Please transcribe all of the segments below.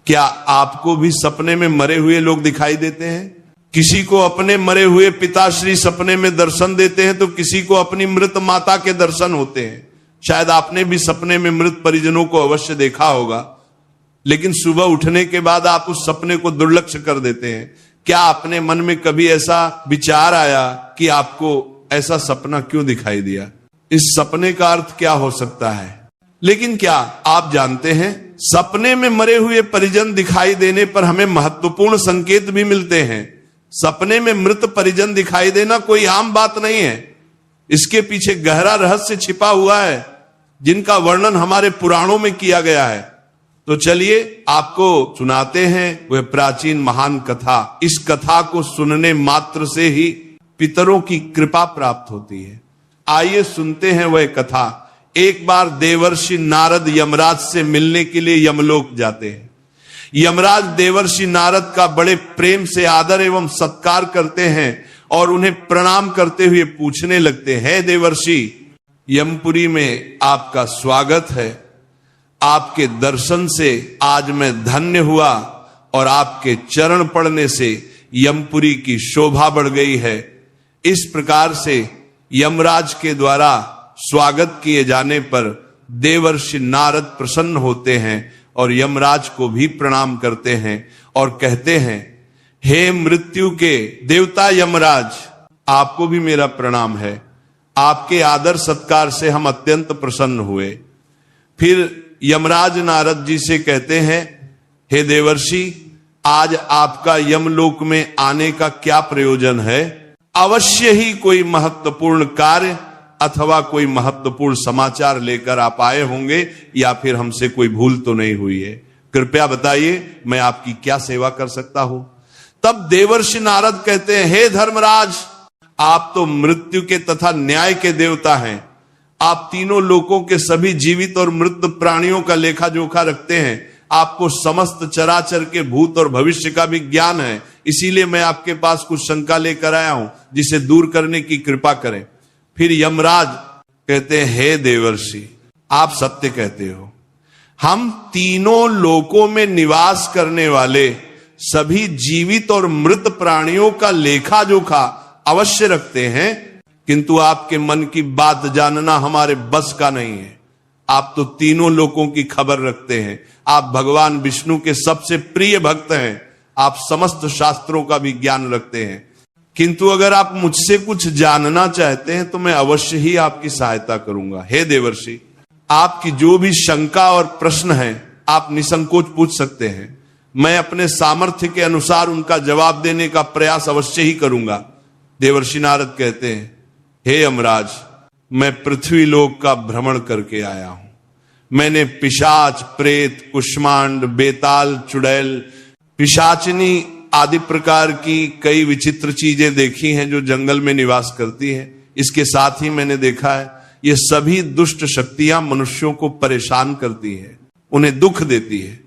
क्या आपको भी सपने में मरे हुए लोग दिखाई देते हैं? किसी को अपने मरे हुए पिताश्री सपने में दर्शन देते हैं तो किसी को अपनी मृत माता के दर्शन होते हैं। शायद आपने भी सपने में मृत परिजनों को अवश्य देखा होगा, लेकिन सुबह उठने के बाद आप उस सपने को दुर्लक्ष्य कर देते हैं। क्या अपने मन में कभी ऐसा विचार आया कि आपको ऐसा सपना क्यों दिखाई दिया? इस सपने का अर्थ क्या हो सकता है? लेकिन क्या आप जानते हैं, सपने में मरे हुए परिजन दिखाई देने पर हमें महत्वपूर्ण संकेत भी मिलते हैं। सपने में मृत परिजन दिखाई देना कोई आम बात नहीं है। इसके पीछे गहरा रहस्य छिपा हुआ है, जिनका वर्णन हमारे पुराणों में किया गया है। तो चलिए आपको सुनाते हैं वह प्राचीन महान कथा। इस कथा को सुनने मात्र से ही पितरों की कृपा प्राप्त होती है। आइए सुनते हैं वह कथा। एक बार देवर्षि नारद यमराज से मिलने के लिए यमलोक जाते हैं। यमराज देवर्षि नारद का बड़े प्रेम से आदर एवं सत्कार करते हैं और उन्हें प्रणाम करते हुए पूछने लगते हैं, हे देवर्षि, यमपुरी में आपका स्वागत है। आपके दर्शन से आज मैं धन्य हुआ और आपके चरण पड़ने से यमपुरी की शोभा बढ़ गई है। इस प्रकार से यमराज के द्वारा स्वागत किए जाने पर देवर्षि नारद प्रसन्न होते हैं और यमराज को भी प्रणाम करते हैं और कहते हैं, हे मृत्यु के देवता यमराज, आपको भी मेरा प्रणाम है। आपके आदर सत्कार से हम अत्यंत प्रसन्न हुए। फिर यमराज नारद जी से कहते हैं, हे देवर्षि, आज आपका यमलोक में आने का क्या प्रयोजन है? अवश्य ही कोई महत्वपूर्ण कार्य अथवा कोई महत्वपूर्ण समाचार लेकर आप आए होंगे, या फिर हमसे कोई भूल तो नहीं हुई है। कृपया बताइए, मैं आपकी क्या सेवा कर सकता हूं? तब देवर्षि नारद कहते हैं, हे धर्मराज, आप तो मृत्यु के तथा न्याय के देवता हैं। आप तीनों लोकों के सभी जीवित और मृत प्राणियों का लेखा जोखा रखते हैं। आपको समस्त चराचर के भूत और भविष्य का भी ज्ञान है। इसीलिए मैं आपके पास कुछ शंका लेकर आया हूं, जिसे दूर करने की कृपा करें। फिर यमराज कहते हैं, हे देवर्षि, आप सत्य कहते हो। हम तीनों लोकों में निवास करने वाले सभी जीवित और मृत प्राणियों का लेखा जोखा अवश्य रखते हैं, किंतु आपके मन की बात जानना हमारे बस का नहीं है। आप तो तीनों लोकों की खबर रखते हैं। आप भगवान विष्णु के सबसे प्रिय भक्त हैं। आप समस्त शास्त्रों का भी ज्ञान रखते हैं। किंतु अगर आप मुझसे कुछ जानना चाहते हैं तो मैं अवश्य ही आपकी सहायता करूंगा। हे देवर्षि, आपकी जो भी शंका और प्रश्न है आप निसंकोच पूछ सकते हैं। मैं अपने सामर्थ्य के अनुसार उनका जवाब देने का प्रयास अवश्य ही करूंगा। देवर्षि नारद कहते हैं, हे यमराज, मैं पृथ्वी लोक का भ्रमण करके आया हूं। मैंने पिशाच, प्रेत, कुष्मांड, बेताल, चुड़ैल, पिशाचिनी आदि प्रकार की कई विचित्र चीजें देखी हैं जो जंगल में निवास करती हैं। इसके साथ ही मैंने देखा है, ये सभी दुष्ट शक्तियां मनुष्यों को परेशान करती हैं, उन्हें दुख देती है।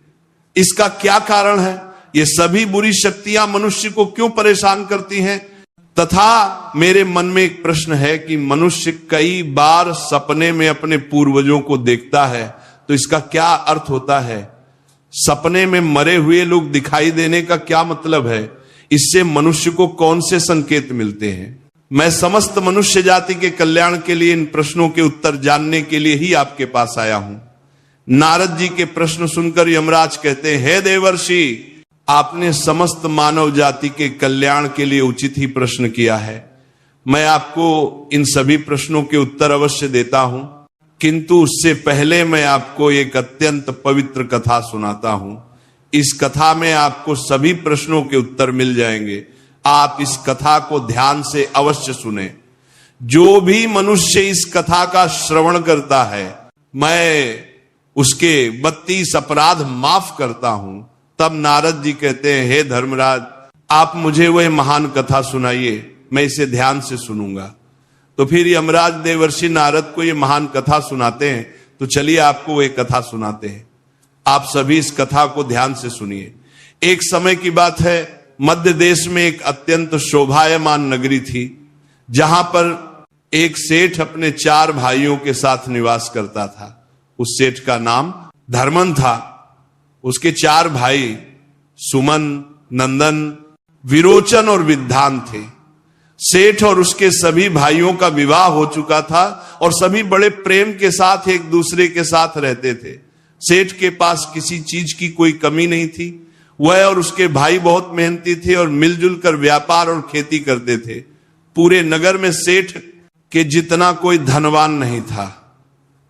इसका क्या कारण है? ये सभी बुरी शक्तियां मनुष्य को क्यों परेशान करती हैं? तथा मेरे मन में एक प्रश्न है कि मनुष्य कई बार सपने में अपने पूर्वजों को देखता है, तो इसका क्या अर्थ होता है? सपने में मरे हुए लोग दिखाई देने का क्या मतलब है? इससे मनुष्य को कौन से संकेत मिलते हैं? मैं समस्त मनुष्य जाति के कल्याण के लिए इन प्रश्नों के उत्तर जानने के लिए ही आपके पास आया हूं। नारद जी के प्रश्न सुनकर यमराज कहते हैं, हे देवर्षि, आपने समस्त मानव जाति के कल्याण के लिए उचित ही प्रश्न किया है। मैं आपको इन सभी प्रश्नों के उत्तर अवश्य देता हूं, किंतु उससे पहले मैं आपको एक अत्यंत पवित्र कथा सुनाता हूं। इस कथा में आपको सभी प्रश्नों के उत्तर मिल जाएंगे। आप इस कथा को ध्यान से अवश्य सुने। जो भी मनुष्य इस कथा का श्रवण करता है, मैं उसके 32 अपराध माफ करता हूं। तब नारद जी कहते हैं, हे धर्मराज, आप मुझे वह महान कथा सुनाइए, मैं इसे ध्यान से सुनूंगा। तो फिर यमराज देवर्षि नारद को यह महान कथा सुनाते हैं। तो चलिए आपको वह कथा सुनाते हैं। आप सभी इस कथा को ध्यान से सुनिए। एक समय की बात है, मध्य देश में एक अत्यंत शोभायमान नगरी थी, जहां पर एक सेठ अपने 4 भाइयों के साथ निवास करता था। उस सेठ का नाम धर्मन था। उसके 4 भाई सुमन, नंदन, विरोचन और विद्वान थे। सेठ और उसके सभी भाइयों का विवाह हो चुका था और सभी बड़े प्रेम के साथ एक दूसरे के साथ रहते थे। सेठ के पास किसी चीज की कोई कमी नहीं थी। वह और उसके भाई बहुत मेहनती थे और मिलजुल कर व्यापार और खेती करते थे। पूरे नगर में सेठ के जितना कोई धनवान नहीं था।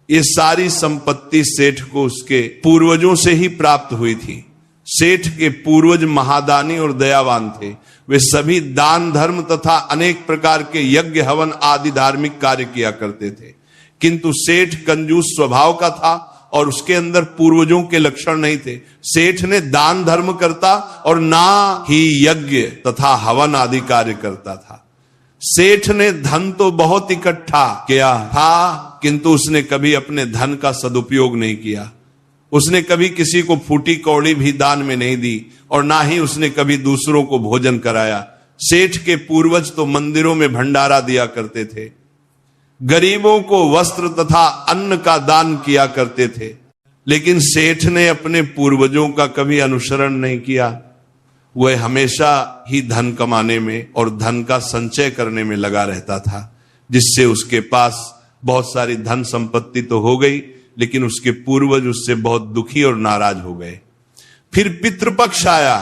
ये सारी संपत्ति सेठ को उसके पूर्वजों से ही प्राप्त हुई थी। सेठ के पूर्वज महादानी और दयावान थे। वे सभी दान धर्म तथा अनेक प्रकार के यज्ञ हवन आदि धार्मिक कार्य किया करते थे। किंतु सेठ कंजूस स्वभाव का था और उसके अंदर पूर्वजों के लक्षण नहीं थे। सेठ ने दान धर्म करता और ना ही यज्ञ तथा हवन आदि कार्य करता था। सेठ ने धन तो बहुत इकट्ठा किया था, किंतु उसने कभी अपने धन का सदुपयोग नहीं किया। उसने कभी किसी को फूटी कौड़ी भी दान में नहीं दी और ना ही उसने कभी दूसरों को भोजन कराया। सेठ के पूर्वज तो मंदिरों में भंडारा दिया करते थे, गरीबों को वस्त्र तथा अन्न का दान किया करते थे, लेकिन सेठ ने अपने पूर्वजों का कभी अनुसरण नहीं किया। वह हमेशा ही धन कमाने में और धन का संचय करने में लगा रहता था, जिससे उसके पास बहुत सारी धन संपत्ति तो हो गई, लेकिन उसके पूर्वज उससे बहुत दुखी और नाराज हो गए। फिर पितृपक्ष आया।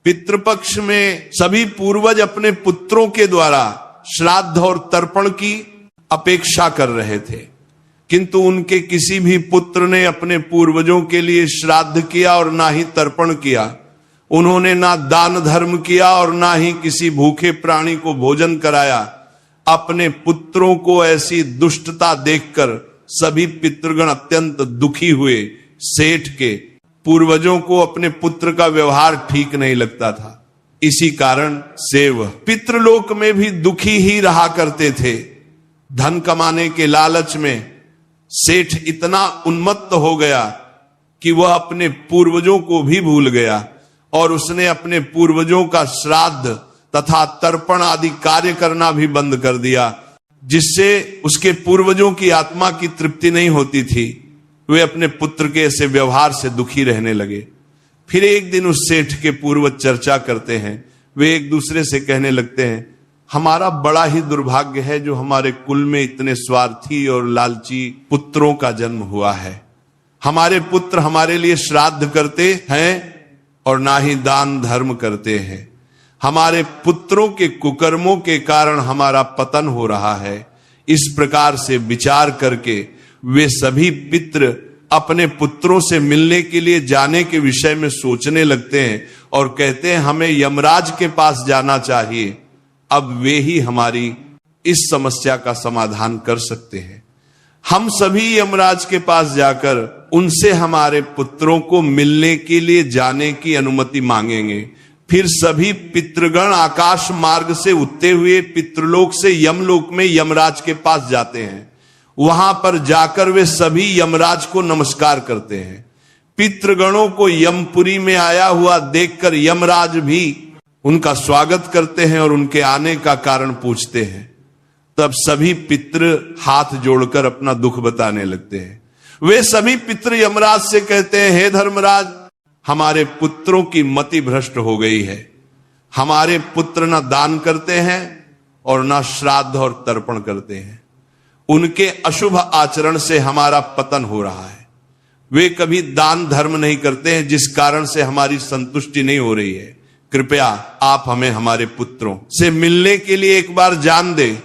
पितृपक्ष में सभी पूर्वज अपने पुत्रों के द्वारा श्राद्ध और तर्पण की अपेक्षा कर रहे थे, किंतु उनके किसी भी पुत्र ने अपने पूर्वजों के लिए श्राद्ध किया और ना ही तर्पण किया। उन्होंने ना दान धर्म किया और ना ही किसी भूखे प्राणी को भोजन कराया। अपने पुत्रों को ऐसी दुष्टता देखकर सभी पितृगण अत्यंत दुखी हुए। सेठ के पूर्वजों को अपने पुत्र का व्यवहार ठीक नहीं लगता था। इसी कारण से वह पितृलोक में भी दुखी ही रहा करते थे। धन कमाने के लालच में सेठ इतना उन्मत्त हो गया कि वह अपने पूर्वजों को भी भूल गया और उसने अपने पूर्वजों का श्राद्ध तथा तर्पण आदि कार्य करना भी बंद कर दिया, जिससे उसके पूर्वजों की आत्मा की तृप्ति नहीं होती थी। वे अपने पुत्र के ऐसे व्यवहार से दुखी रहने लगे। फिर एक दिन उस सेठ के पूर्वज चर्चा करते हैं। वे एक दूसरे से कहने लगते हैं, हमारा बड़ा ही दुर्भाग्य है जो हमारे कुल में इतने स्वार्थी और लालची पुत्रों का जन्म हुआ है। हमारे पुत्र हमारे लिए श्राद्ध करते हैं और ना ही दान धर्म करते हैं। हमारे पुत्रों के कुकर्मों के कारण हमारा पतन हो रहा है। इस प्रकार से विचार करके वे सभी पितृ अपने पुत्रों से मिलने के लिए जाने के विषय में सोचने लगते हैं और कहते हैं हमें यमराज के पास जाना चाहिए। अब वे ही हमारी इस समस्या का समाधान कर सकते हैं। हम सभी यमराज के पास जाकर उनसे हमारे पुत्रों को मिलने के लिए जाने की अनुमति मांगेंगे। फिर सभी पितृगण आकाश मार्ग से उठते हुए पितृलोक से यमलोक में यमराज के पास जाते हैं। वहां पर जाकर वे सभी यमराज को नमस्कार करते हैं। पितृगणों को यमपुरी में आया हुआ देखकर यमराज भी उनका स्वागत करते हैं और उनके आने का कारण पूछते हैं। तब सभी पितृ हाथ जोड़कर अपना दुख बताने लगते हैं। वे सभी पितृ यमराज से कहते हैं, हे धर्मराज, हमारे पुत्रों की मति भ्रष्ट हो गई है। हमारे पुत्र न दान करते हैं और न श्राद्ध और तर्पण करते हैं। उनके अशुभ आचरण से हमारा पतन हो रहा है। वे कभी दान धर्म नहीं करते हैं, जिस कारण से हमारी संतुष्टि नहीं हो रही है। कृपया आप हमें हमारे पुत्रों से मिलने के लिए एक बार जान दें।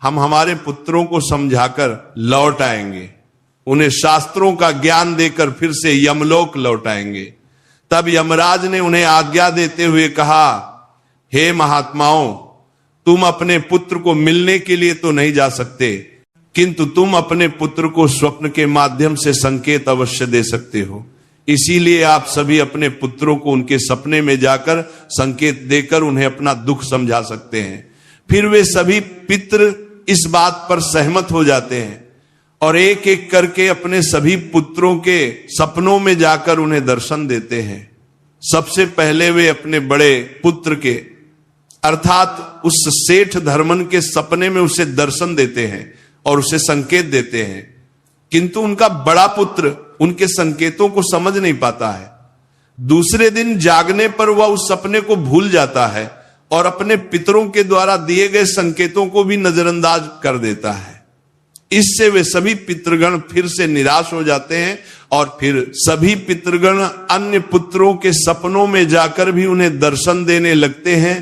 हम हमारे पुत्रों को समझाकर लौट आएंगे, उन्हें शास्त्रों का ज्ञान देकर फिर से यमलोक लौट आएंगे। तब यमराज ने उन्हें आज्ञा देते हुए कहा, हे महात्माओं, तुम अपने पुत्र को मिलने के लिए तो नहीं जा सकते, किंतु तुम अपने पुत्र को स्वप्न के माध्यम से संकेत अवश्य दे सकते हो। इसीलिए आप सभी अपने पुत्रों को उनके सपने में जाकर संकेत देकर उन्हें अपना दुख समझा सकते हैं। फिर वे सभी पितृ इस बात पर सहमत हो जाते हैं और एक एक करके अपने सभी पुत्रों के सपनों में जाकर उन्हें दर्शन देते हैं। सबसे पहले वे अपने बड़े पुत्र के अर्थात उस सेठ धर्मन के सपने में उसे दर्शन देते हैं और उसे संकेत देते हैं, किंतु उनका बड़ा पुत्र उनके संकेतों को समझ नहीं पाता है। दूसरे दिन जागने पर वह उस सपने को भूल जाता है और अपने पितरों के द्वारा दिए गए संकेतों को भी नजरअंदाज कर देता है। इससे वे सभी पितृगण फिर से निराश हो जाते हैं और फिर सभी पितृगण अन्य पुत्रों के सपनों में जाकर भी उन्हें दर्शन देने लगते हैं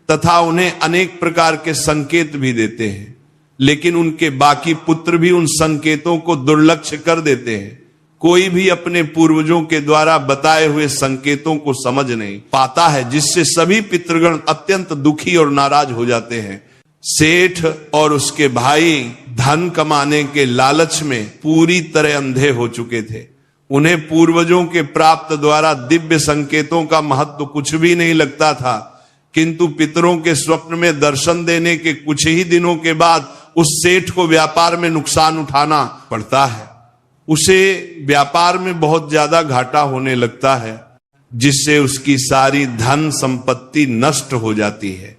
तथा उन्हें अनेक प्रकार के संकेत भी देते हैं, लेकिन उनके बाकी पुत्र भी उन संकेतों को दुर्लक्ष्य कर देते हैं। कोई भी अपने पूर्वजों के द्वारा बताए हुए संकेतों को समझ नहीं पाता है, जिससे सभी पितृगण अत्यंत दुखी और नाराज हो जाते हैं। सेठ और उसके भाई धन कमाने के लालच में पूरी तरह अंधे हो चुके थे। उन्हें पूर्वजों के प्राप्त द्वारा दिव्य संकेतों का महत्व कुछ भी नहीं लगता था, किंतु पितरों के स्वप्न में दर्शन देने के कुछ ही दिनों के बाद उस सेठ को व्यापार में नुकसान उठाना पड़ता है। उसे व्यापार में बहुत ज्यादा घाटा होने लगता है, जिससे उसकी सारी धन संपत्ति नष्ट हो जाती है।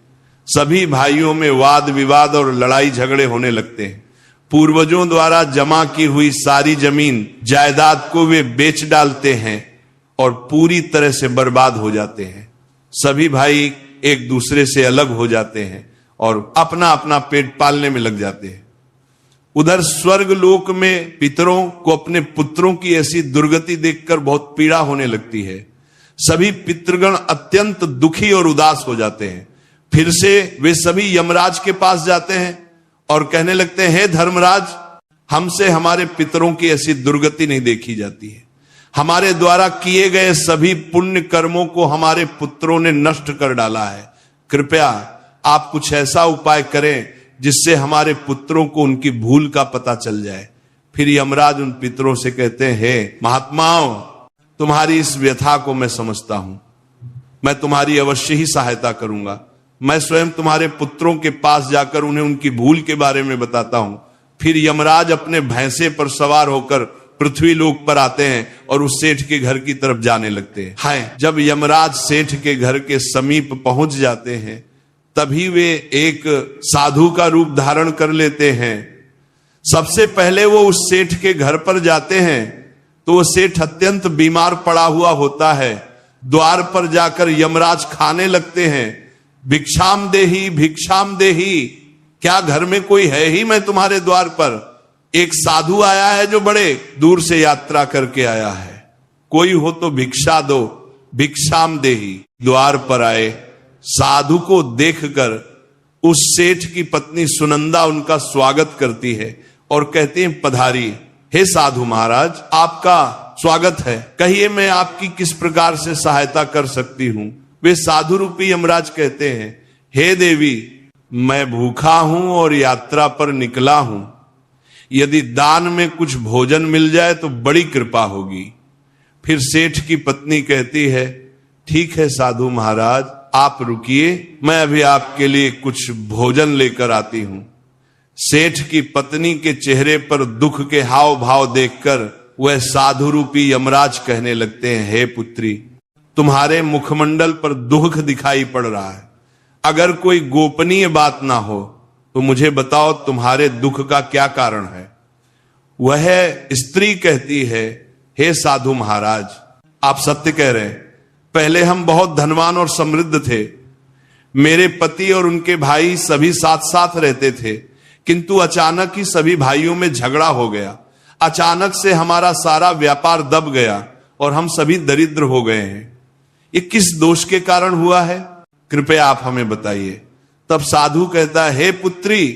सभी भाइयों में वाद विवाद और लड़ाई झगड़े होने लगते हैं। पूर्वजों द्वारा जमा की हुई सारी जमीन जायदाद को वे बेच डालते हैं और पूरी तरह से बर्बाद हो जाते हैं। सभी भाई एक दूसरे से अलग हो जाते हैं और अपना अपना पेट पालने में लग जाते हैं। उधर स्वर्ग लोक में पितरों को अपने पुत्रों की ऐसी दुर्गति देखकर बहुत पीड़ा होने लगती है। सभी पितृगण अत्यंत दुखी और उदास हो जाते हैं। फिर से वे सभी यमराज के पास जाते हैं और कहने लगते हैं, हे धर्मराज, हमसे हमारे पितरों की ऐसी दुर्गति नहीं देखी जाती है। हमारे द्वारा किए गए सभी पुण्य कर्मों को हमारे पुत्रों ने नष्ट कर डाला है। कृपया आप कुछ ऐसा उपाय करें जिससे हमारे पुत्रों को उनकी भूल का पता चल जाए। फिर यमराज उन पितरों से कहते हैं, हे महात्माओं, तुम्हारी इस व्यथा को मैं समझता हूं। मैं तुम्हारी अवश्य ही सहायता करूंगा। मैं स्वयं तुम्हारे पुत्रों के पास जाकर उन्हें उनकी भूल के बारे में बताता हूं। फिर यमराज अपने भैंसे पर सवार होकर पृथ्वी लोक पर आते हैं और उस सेठ के घर की तरफ जाने लगते हैं। हाय, जब यमराज सेठ के घर के समीप पहुंच जाते हैं, तभी वे एक साधु का रूप धारण कर लेते हैं। सबसे पहले वो उस सेठ के घर पर जाते हैं तो वो सेठ अत्यंत बीमार पड़ा हुआ होता है। द्वार पर जाकर यमराज खाने लगते हैं, भिक्षाम देही भिक्षाम देही, क्या घर में कोई है ही मैं तुम्हारे द्वार पर? एक साधु आया है जो बड़े दूर से यात्रा करके आया है, कोई हो तो भिक्षा दो, भिक्षाम देही। द्वार पर आए साधु को देखकर उस सेठ की पत्नी सुनंदा उनका स्वागत करती है और कहते हैं, पधारी। हे साधु महाराज, आपका स्वागत है, कहिए मैं आपकी किस प्रकार से सहायता कर सकती हूं? वे साधु रूपी यमराज कहते हैं, हे देवी, मैं भूखा हूं और यात्रा पर निकला हूं। यदि दान में कुछ भोजन मिल जाए तो बड़ी कृपा होगी। फिर सेठ की पत्नी कहती है, ठीक है साधु महाराज, आप रुकिए, मैं अभी आपके लिए कुछ भोजन लेकर आती हूं। सेठ की पत्नी के चेहरे पर दुख के हाव भाव देखकर वह साधु रूपी यमराज कहने लगते हैं, हे पुत्री, तुम्हारे मुखमंडल पर दुख दिखाई पड़ रहा है। अगर कोई गोपनीय बात ना हो तो मुझे बताओ तुम्हारे दुख का क्या कारण है? वह स्त्री कहती है, हे साधु महाराज, आप सत्य कह रहे हैं। पहले हम बहुत धनवान और समृद्ध थे। मेरे पति और उनके भाई सभी साथ साथ रहते थे, किंतु अचानक ही सभी भाइयों में झगड़ा हो गया। अचानक से हमारा सारा व्यापार दब गया और हम सभी दरिद्र हो गए हैं। ये किस दोष के कारण हुआ है? कृपया आप हमें बताइए। तब साधु कहता है, हे पुत्री,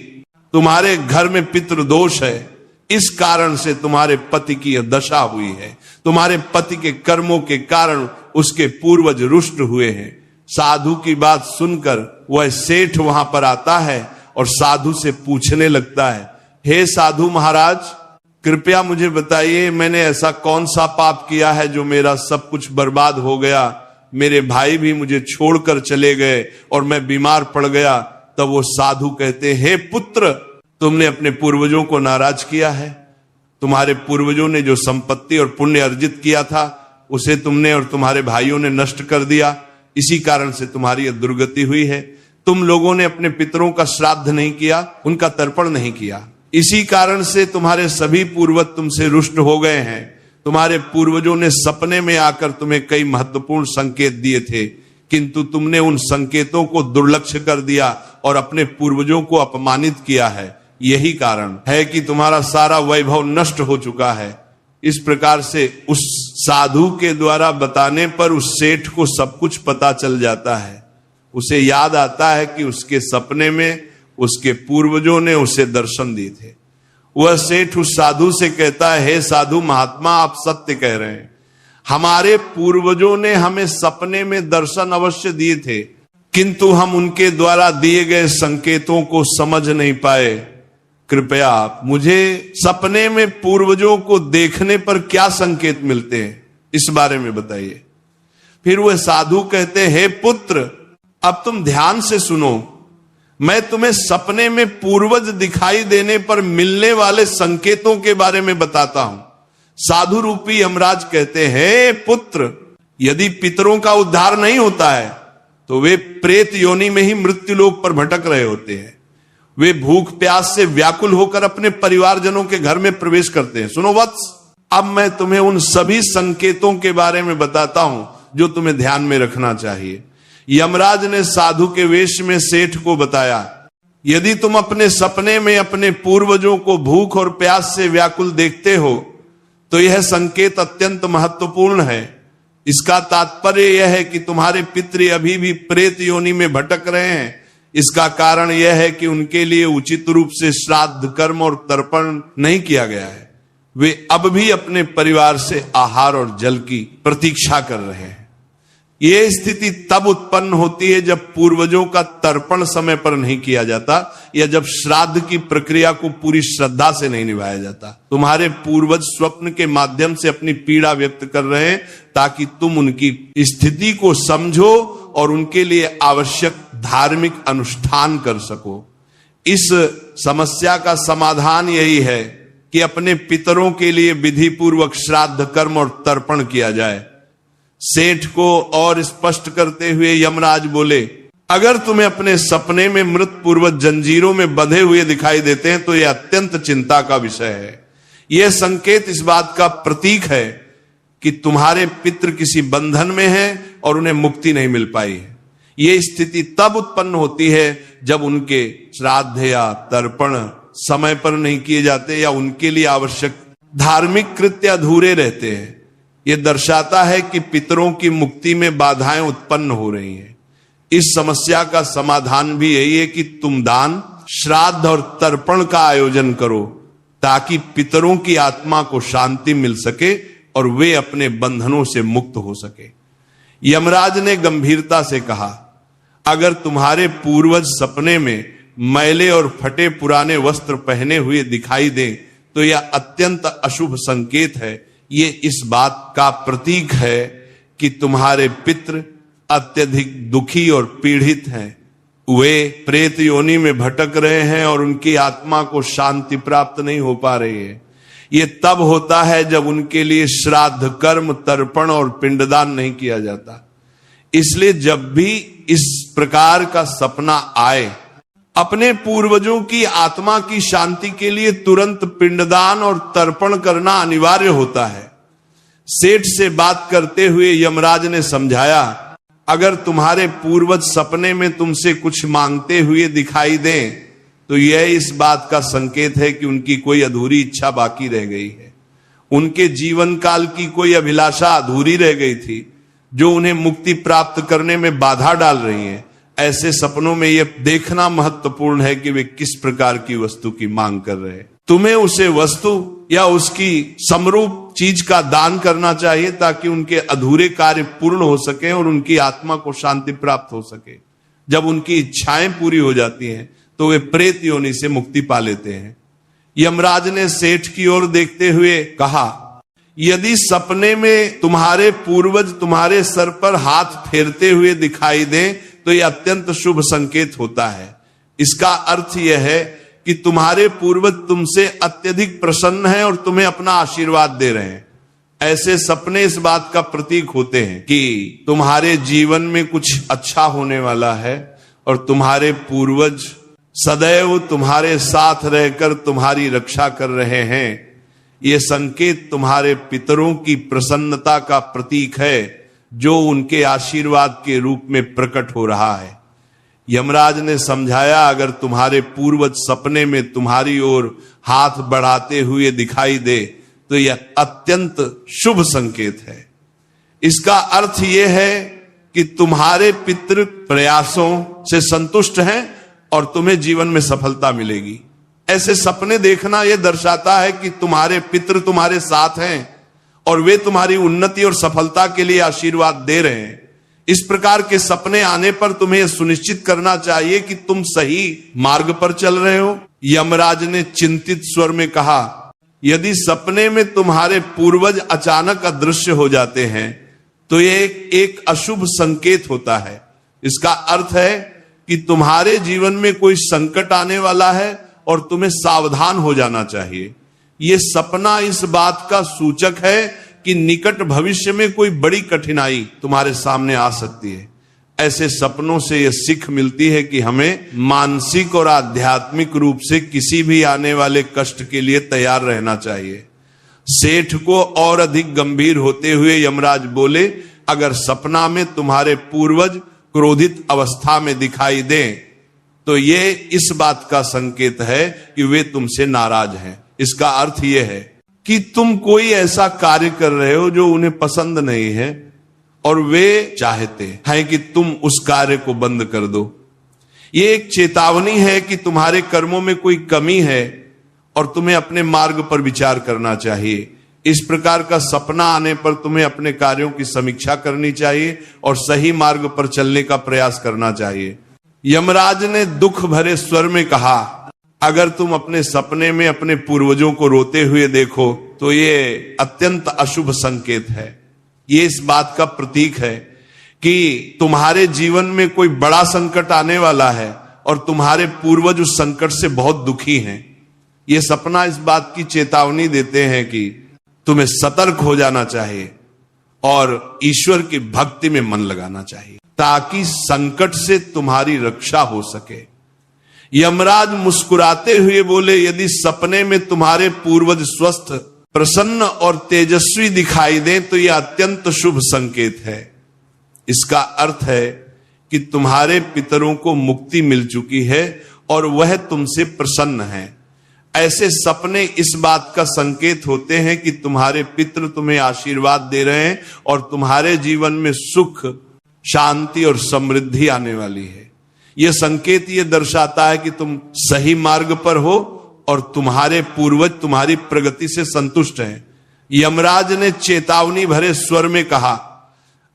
तुम्हारे घर में पितृ दोष है, इस कारण से तुम्हारे पति की यह दशा हुई है। तुम्हारे पति के कर्मों के कारण उसके पूर्वज रुष्ट हुए हैं। साधु की बात सुनकर वह सेठ वहां पर आता है और साधु से पूछने लगता है, हे साधु महाराज, कृपया मुझे बताइए, मैंने ऐसा कौन सा पाप किया है जो मेरा सब कुछ बर्बाद हो गया? मेरे भाई भी मुझे छोड़कर चले गए और मैं बीमार पड़ गया। तब वो साधु कहते, हे पुत्र, तुमने अपने पूर्वजों को नाराज किया है। तुम्हारे पूर्वजों ने जो संपत्ति और पुण्य अर्जित किया था उसे तुमने और तुम्हारे भाइयों ने नष्ट कर दिया। इसी कारण से तुम्हारी यह दुर्गति हुई है। तुम लोगों ने अपने पितरों का श्राद्ध नहीं किया, उनका तर्पण नहीं किया। इसी कारण से तुम्हारे सभी पूर्वज तुमसे रुष्ट हो गए हैं। तुम्हारे पूर्वजों ने सपने में आकर तुम्हें कई महत्वपूर्ण संकेत दिए थे, किंतु तुमने उन संकेतों को दुर्लक्ष्य कर दिया और अपने पूर्वजों को अपमानित किया है। यही कारण है कि तुम्हारा सारा वैभव नष्ट हो चुका है। इस प्रकार से उस साधु के द्वारा बताने पर उस सेठ को सब कुछ पता चल जाता है। उसे याद आता है कि उसके सपने में उसके पूर्वजों ने उसे दर्शन दिए थे। वह सेठ उस साधु से कहता है, हे साधु महात्मा, आप सत्य कह रहे हैं। हमारे पूर्वजों ने हमें सपने में दर्शन अवश्य दिए थे, किंतु हम उनके द्वारा दिए गए संकेतों को समझ नहीं पाए। कृपया आप मुझे सपने में पूर्वजों को देखने पर क्या संकेत मिलते हैं, इस बारे में बताइए। फिर वह साधु कहते हैं, हे पुत्र, अब तुम ध्यान से सुनो। मैं तुम्हें सपने में पूर्वज दिखाई देने पर मिलने वाले संकेतों के बारे में बताता हूं। साधु रूपी यमराज कहते हैं, पुत्र, यदि पितरों का उद्धार नहीं होता है तो वे प्रेत योनि में ही मृत्युलोक पर भटक रहे होते हैं। वे भूख प्यास से व्याकुल होकर अपने परिवारजनों के घर में प्रवेश करते हैं। सुनो वत्स, अब मैं तुम्हें उन सभी संकेतों के बारे में बताता हूं जो तुम्हें ध्यान में रखना चाहिए। यमराज ने साधु के वेश में सेठ को बताया, यदि तुम अपने सपने में अपने पूर्वजों को भूख और प्यास से व्याकुल देखते हो तो यह संकेत अत्यंत महत्वपूर्ण है। इसका तात्पर्य यह है कि तुम्हारे पितृ अभी भी प्रेत योनि में भटक रहे हैं। इसका कारण यह है कि उनके लिए उचित रूप से श्राद्ध कर्म और तर्पण नहीं किया गया है। वे अब भी अपने परिवार से आहार और जल की प्रतीक्षा कर रहे हैं। यह स्थिति तब उत्पन्न होती है जब पूर्वजों का तर्पण समय पर नहीं किया जाता या जब श्राद्ध की प्रक्रिया को पूरी श्रद्धा से नहीं निभाया जाता। तुम्हारे पूर्वज स्वप्न के माध्यम से अपनी पीड़ा व्यक्त कर रहे हैं ताकि तुम उनकी स्थिति को समझो और उनके लिए आवश्यक धार्मिक अनुष्ठान कर सको। इस समस्या का समाधान यही है कि अपने पितरों के लिए विधि पूर्वक श्राद्ध कर्म और तर्पण किया जाए। सेठ को और स्पष्ट करते हुए यमराज बोले, अगर तुम्हें अपने सपने में मृत पूर्वज जंजीरों में बंधे हुए दिखाई देते हैं तो यह अत्यंत चिंता का विषय है। यह संकेत इस बात का प्रतीक है कि तुम्हारे पितृ किसी बंधन में हैं और उन्हें मुक्ति नहीं मिल पाई है। यह स्थिति तब उत्पन्न होती है जब उनके श्राद्ध या तर्पण समय पर नहीं किए जाते या उनके लिए आवश्यक धार्मिक कृत्य अधूरे रहते हैं। यह दर्शाता है कि पितरों की मुक्ति में बाधाएं उत्पन्न हो रही हैं। इस समस्या का समाधान भी यही है कि तुम दान, श्राद्ध और तर्पण का आयोजन करो ताकि पितरों की आत्मा को शांति मिल सके और वे अपने बंधनों से मुक्त हो सके। यमराज ने गंभीरता से कहा, अगर तुम्हारे पूर्वज सपने में मैले और फटे पुराने वस्त्र पहने हुए दिखाई दें तो यह अत्यंत अशुभ संकेत है। ये इस बात का प्रतीक है कि तुम्हारे पितृ अत्यधिक दुखी और पीड़ित हैं। वे प्रेत योनि में भटक रहे हैं और उनकी आत्मा को शांति प्राप्त नहीं हो पा रही है। ये तब होता है जब उनके लिए श्राद्ध कर्म, तर्पण और पिंडदान नहीं किया जाता। इसलिए जब भी इस प्रकार का सपना आए, अपने पूर्वजों की आत्मा की शांति के लिए तुरंत पिंडदान और तर्पण करना अनिवार्य होता है। सेठ से बात करते हुए यमराज ने समझाया, अगर तुम्हारे पूर्वज सपने में तुमसे कुछ मांगते हुए दिखाई दें तो यह इस बात का संकेत है कि उनकी कोई अधूरी इच्छा बाकी रह गई है। उनके जीवन काल की कोई अभिलाषा अधूरी रह गई थी जो उन्हें मुक्ति प्राप्त करने में बाधा डाल रही है। ऐसे सपनों में यह देखना महत्वपूर्ण है कि वे किस प्रकार की वस्तु की मांग कर रहे हैं। तुम्हें उसे वस्तु या उसकी समरूप चीज का दान करना चाहिए ताकि उनके अधूरे कार्य पूर्ण हो सके और उनकी आत्मा को शांति प्राप्त हो सके। जब उनकी इच्छाएं पूरी हो जाती हैं तो वे प्रेत योनि से मुक्ति पा लेते हैं। यमराज ने सेठ की ओर देखते हुए कहा, यदि सपने में तुम्हारे पूर्वज तुम्हारे सर पर हाथ फेरते हुए दिखाई दें तो यह अत्यंत शुभ संकेत होता है। इसका अर्थ यह है कि तुम्हारे पूर्वज तुमसे अत्यधिक प्रसन्न हैं और तुम्हें अपना आशीर्वाद दे रहे हैं। ऐसे सपने इस बात का प्रतीक होते हैं कि तुम्हारे जीवन में कुछ अच्छा होने वाला है और तुम्हारे पूर्वज सदैव तुम्हारे साथ रहकर तुम्हारी रक्षा कर रहे हैं। ये संकेत तुम्हारे पितरों की प्रसन्नता का प्रतीक है, जो उनके आशीर्वाद के रूप में प्रकट हो रहा है। यमराज ने समझाया, अगर तुम्हारे पूर्वज सपने में तुम्हारी ओर हाथ बढ़ाते हुए दिखाई दे तो यह अत्यंत शुभ संकेत है। इसका अर्थ यह है कि तुम्हारे पितृ प्रयासों से संतुष्ट हैं और तुम्हें जीवन में सफलता मिलेगी। ऐसे सपने देखना यह दर्शाता है कि तुम्हारे पितृ तुम्हारे साथ हैं और वे तुम्हारी उन्नति और सफलता के लिए आशीर्वाद दे रहे हैं। इस प्रकार के सपने आने पर तुम्हें यह सुनिश्चित करना चाहिए कि तुम सही मार्ग पर चल रहे हो। यमराज ने चिंतित स्वर में कहा, यदि सपने में तुम्हारे पूर्वज अचानक अदृश्य हो जाते हैं तो यह एक अशुभ संकेत होता है। इसका अर्थ है कि तुम्हारे जीवन में कोई संकट आने वाला है और तुम्हें सावधान हो जाना चाहिए। यह सपना इस बात का सूचक है कि निकट भविष्य में कोई बड़ी कठिनाई तुम्हारे सामने आ सकती है। ऐसे सपनों से यह सीख मिलती है कि हमें मानसिक और आध्यात्मिक रूप से किसी भी आने वाले कष्ट के लिए तैयार रहना चाहिए। सेठ को और अधिक गंभीर होते हुए यमराज बोले, अगर सपना में तुम्हारे पूर्वज क्रोधित अवस्था में दिखाई दें तो ये इस बात का संकेत है कि वे तुमसे नाराज हैं। इसका अर्थ यह है कि तुम कोई ऐसा कार्य कर रहे हो जो उन्हें पसंद नहीं है और वे चाहते हैं कि तुम उस कार्य को बंद कर दो। ये एक चेतावनी है कि तुम्हारे कर्मों में कोई कमी है और तुम्हें अपने मार्ग पर विचार करना चाहिए। इस प्रकार का सपना आने पर तुम्हें अपने कार्यों की समीक्षा करनी चाहिए और सही मार्ग पर चलने का प्रयास करना चाहिए। यमराज ने दुख भरे स्वर में कहा, अगर तुम अपने सपने में अपने पूर्वजों को रोते हुए देखो तो ये अत्यंत अशुभ संकेत है। ये इस बात का प्रतीक है कि तुम्हारे जीवन में कोई बड़ा संकट आने वाला है और तुम्हारे पूर्वज उस संकट से बहुत दुखी हैं। ये सपना इस बात की चेतावनी देते हैं कि तुम्हें सतर्क हो जाना चाहिए और ईश्वर की भक्ति में मन लगाना चाहिए ताकि संकट से तुम्हारी रक्षा हो सके। यमराज मुस्कुराते हुए बोले, यदि सपने में तुम्हारे पूर्वज स्वस्थ, प्रसन्न और तेजस्वी दिखाई दें तो यह अत्यंत शुभ संकेत है। इसका अर्थ है कि तुम्हारे पितरों को मुक्ति मिल चुकी है और वह तुमसे प्रसन्न है। ऐसे सपने इस बात का संकेत होते हैं कि तुम्हारे पितृ तुम्हें आशीर्वाद दे रहे हैं और तुम्हारे जीवन में सुख, शांति और समृद्धि आने वाली है। यह संकेत यह दर्शाता है कि तुम सही मार्ग पर हो और तुम्हारे पूर्वज तुम्हारी प्रगति से संतुष्ट हैं। यमराज ने चेतावनी भरे स्वर में कहा,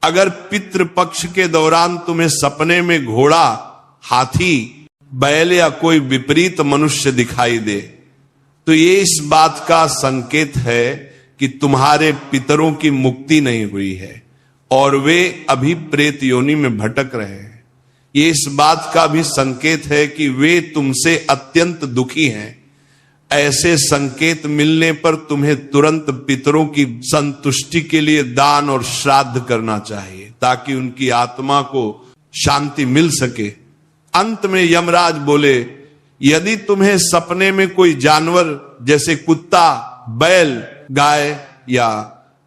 अगर पितृ पक्ष के दौरान तुम्हें सपने में घोड़ा, हाथी, बैल या कोई विपरीत मनुष्य दिखाई दे तो ये इस बात का संकेत है कि तुम्हारे पितरों की मुक्ति नहीं हुई है और वे अभी प्रेत योनि में भटक रहे हैं। ये इस बात का भी संकेत है कि वे तुमसे अत्यंत दुखी हैं। ऐसे संकेत मिलने पर तुम्हें तुरंत पितरों की संतुष्टि के लिए दान और श्राद्ध करना चाहिए ताकि उनकी आत्मा को शांति मिल सके। अंत में यमराज बोले, यदि तुम्हें सपने में कोई जानवर जैसे कुत्ता, बैल, गाय या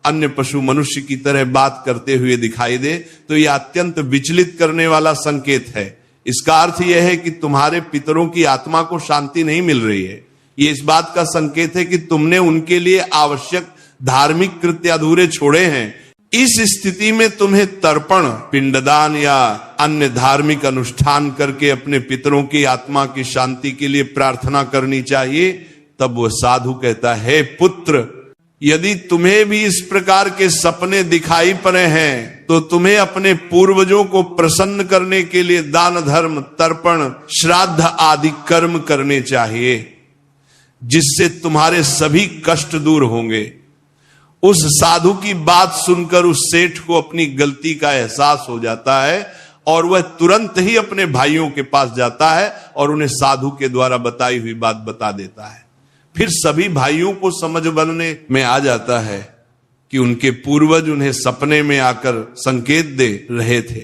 अन्य पशु मनुष्य की तरह बात करते हुए दिखाई दे तो यह अत्यंत विचलित करने वाला संकेत है। इसका अर्थ यह है कि तुम्हारे पितरों की आत्मा को शांति नहीं मिल रही है। यह इस बात का संकेत है कि तुमने उनके लिए आवश्यक धार्मिक कृत्य अधूरे छोड़े हैं। इस स्थिति में तुम्हें तर्पण, पिंडदान या अन्य धार्मिक अनुष्ठान करके अपने पितरों की आत्मा की शांति के लिए प्रार्थना करनी चाहिए। तब वह साधु कहता है, पुत्र, यदि तुम्हें भी इस प्रकार के सपने दिखाई पड़े हैं तो तुम्हें अपने पूर्वजों को प्रसन्न करने के लिए दान, धर्म, तर्पण, श्राद्ध आदि कर्म करने चाहिए जिससे तुम्हारे सभी कष्ट दूर होंगे। उस साधु की बात सुनकर उस सेठ को अपनी गलती का एहसास हो जाता है और वह तुरंत ही अपने भाइयों के पास जाता है और उन्हें साधु के द्वारा बताई हुई बात बता देता है। फिर सभी भाइयों को समझ बनने में आ जाता है कि उनके पूर्वज उन्हें सपने में आकर संकेत दे रहे थे।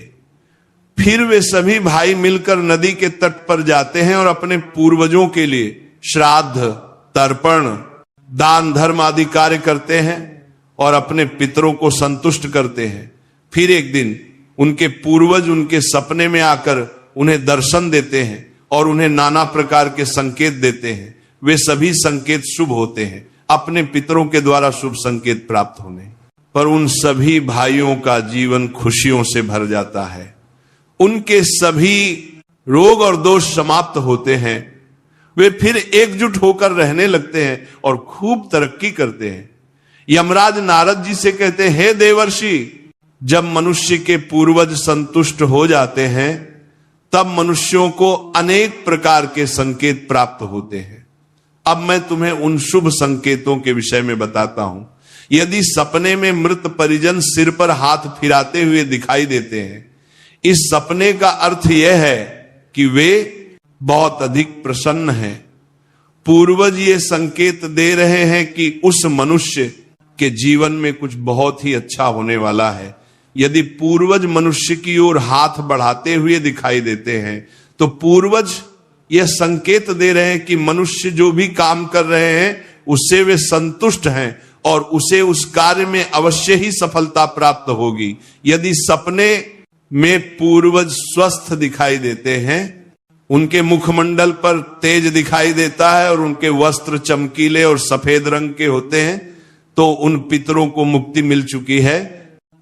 फिर वे सभी भाई मिलकर नदी के तट पर जाते हैं और अपने पूर्वजों के लिए श्राद्ध, तर्पण, दान धर्म आदि कार्य करते हैं और अपने पितरों को संतुष्ट करते हैं। फिर एक दिन उनके पूर्वज उनके सपने में आकर उन्हें दर्शन देते हैं और उन्हें नाना प्रकार के संकेत देते हैं। वे सभी संकेत शुभ होते हैं, अपने पितरों के द्वारा शुभ संकेत प्राप्त होने पर उन सभी भाइयों का जीवन खुशियों से भर जाता है। उनके सभी रोग और दोष समाप्त होते हैं। वे फिर एकजुट होकर रहने लगते हैं और खूब तरक्की करते हैं। यमराज नारद जी से कहते हैं, हे देवर्षि, जब मनुष्य के पूर्वज संतुष्ट हो जाते हैं तब मनुष्यों को अनेक प्रकार के संकेत प्राप्त होते हैं। अब मैं तुम्हें उन शुभ संकेतों के विषय में बताता हूं। यदि सपने में मृत परिजन सिर पर हाथ फिराते हुए दिखाई देते हैं, इस सपने का अर्थ यह है कि वे बहुत अधिक प्रसन्न हैं। पूर्वज ये संकेत दे रहे हैं कि उस मनुष्य के जीवन में कुछ बहुत ही अच्छा होने वाला है। यदि पूर्वज मनुष्य की ओर हाथ बढ़ाते हुए दिखाई देते हैं तो पूर्वज यह संकेत दे रहे हैं कि मनुष्य जो भी काम कर रहे हैं उससे वे संतुष्ट हैं और उसे उस कार्य में अवश्य ही सफलता प्राप्त होगी। यदि सपने में पूर्वज स्वस्थ दिखाई देते हैं, उनके मुखमंडल पर तेज दिखाई देता है और उनके वस्त्र चमकीले और सफेद रंग के होते हैं, तो उन पितरों को मुक्ति मिल चुकी है,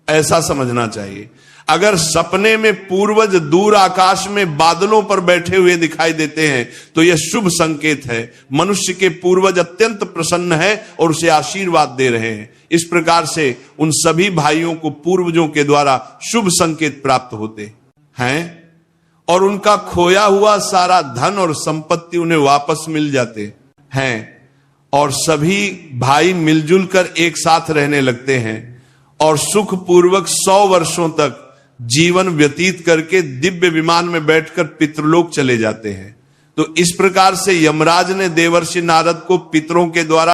ऐसा समझना चाहिए। अगर सपने में पूर्वज दूर आकाश में बादलों पर बैठे हुए दिखाई देते हैं तो यह शुभ संकेत है। मनुष्य के पूर्वज अत्यंत प्रसन्न है और उसे आशीर्वाद दे रहे हैं। इस प्रकार से उन सभी भाइयों को पूर्वजों के द्वारा शुभ संकेत प्राप्त होते हैं और उनका खोया हुआ सारा धन और संपत्ति उन्हें वापस मिल जाते हैं और सभी भाई मिलजुल कर एक साथ रहने लगते हैं और सुख पूर्वक 100 वर्षों तक जीवन व्यतीत करके दिव्य विमान में बैठकर पितृलोक चले जाते हैं। तो इस प्रकार से यमराज ने देवर्षि नारद को पितरों के द्वारा